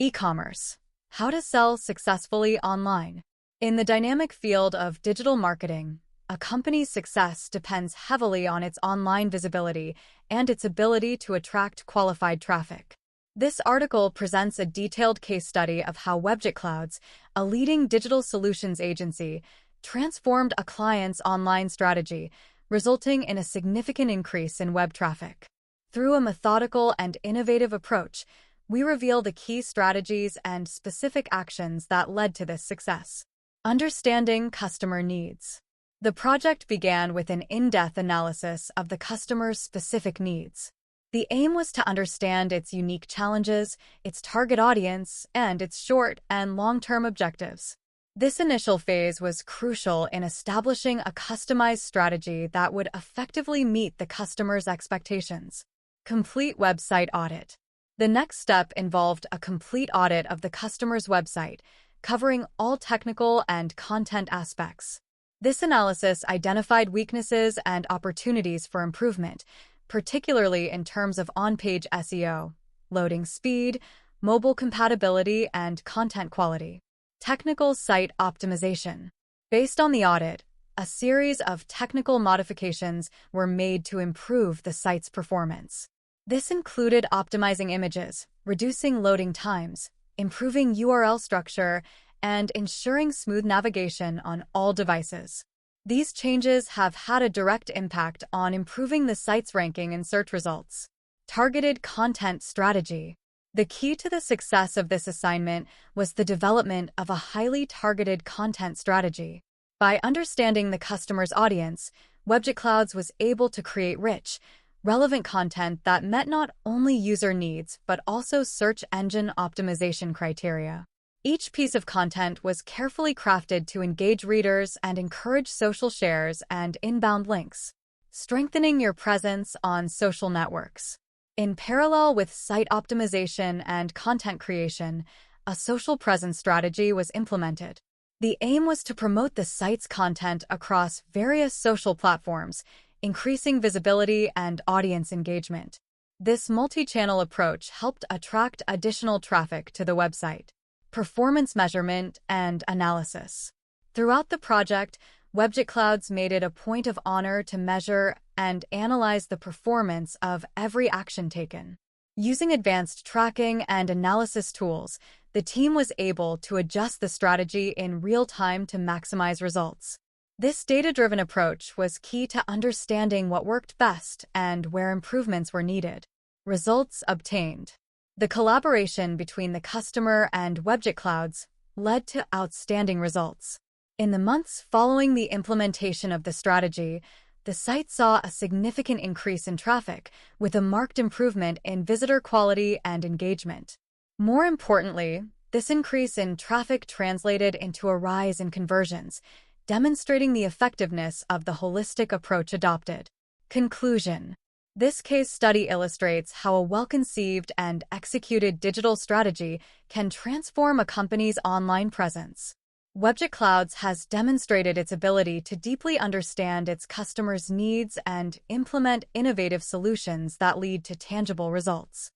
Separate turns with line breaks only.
E-commerce. How to sell successfully online. In the dynamic field of digital marketing, a company's success depends heavily on its online visibility and its ability to attract qualified traffic. This article presents a detailed case study of how Webjet Clouds, a leading digital solutions agency, transformed a client's online strategy, resulting in a significant increase in web traffic. Through a methodical and innovative approach, we reveal the key strategies and specific actions that led to this success. Understanding customer needs. The project began with an in-depth analysis of the customer's specific needs. The aim was to understand its unique challenges, its target audience, and its short and long-term objectives. This initial phase was crucial in establishing a customized strategy that would effectively meet the customer's expectations. Complete website audit. The next step involved a complete audit of the customer's website, covering all technical and content aspects. This analysis identified weaknesses and opportunities for improvement, particularly in terms of on-page SEO, loading speed, mobile compatibility, and content quality. Technical site optimization. Based on the audit, a series of technical modifications were made to improve the site's performance. This included optimizing images, reducing loading times, improving URL structure, and ensuring smooth navigation on all devices. These changes have had a direct impact on improving the site's ranking in search results. Targeted content strategy. The key to the success of this assignment was the development of a highly targeted content strategy. By understanding the customer's audience, Webjet Clouds was able to create rich, relevant content that met not only user needs but also search engine optimization criteria. Each piece of content was carefully crafted to engage readers and encourage social shares and inbound links. Strengthening your presence on social networks. In parallel with site optimization and content creation, a social presence strategy was implemented. The aim was to promote the site's content across various social platforms, increasing visibility and audience engagement. This multi-channel approach helped attract additional traffic to the website. Performance measurement and analysis. Throughout the project, Webjet Clouds made it a point of honor to measure and analyze the performance of every action taken. Using advanced tracking and analysis tools, the team was able to adjust the strategy in real time to maximize results. This data-driven approach was key to understanding what worked best and where improvements were needed. Results obtained. The collaboration between the customer and Webjet Clouds led to outstanding results. In the months following the implementation of the strategy, the site saw a significant increase in traffic, with a marked improvement in visitor quality and engagement. More importantly, this increase in traffic translated into a rise in conversions, demonstrating the effectiveness of the holistic approach adopted. Conclusion. This case study illustrates how a well-conceived and executed digital strategy can transform a company's online presence. Webjet Clouds has demonstrated its ability to deeply understand its customers' needs and implement innovative solutions that lead to tangible results.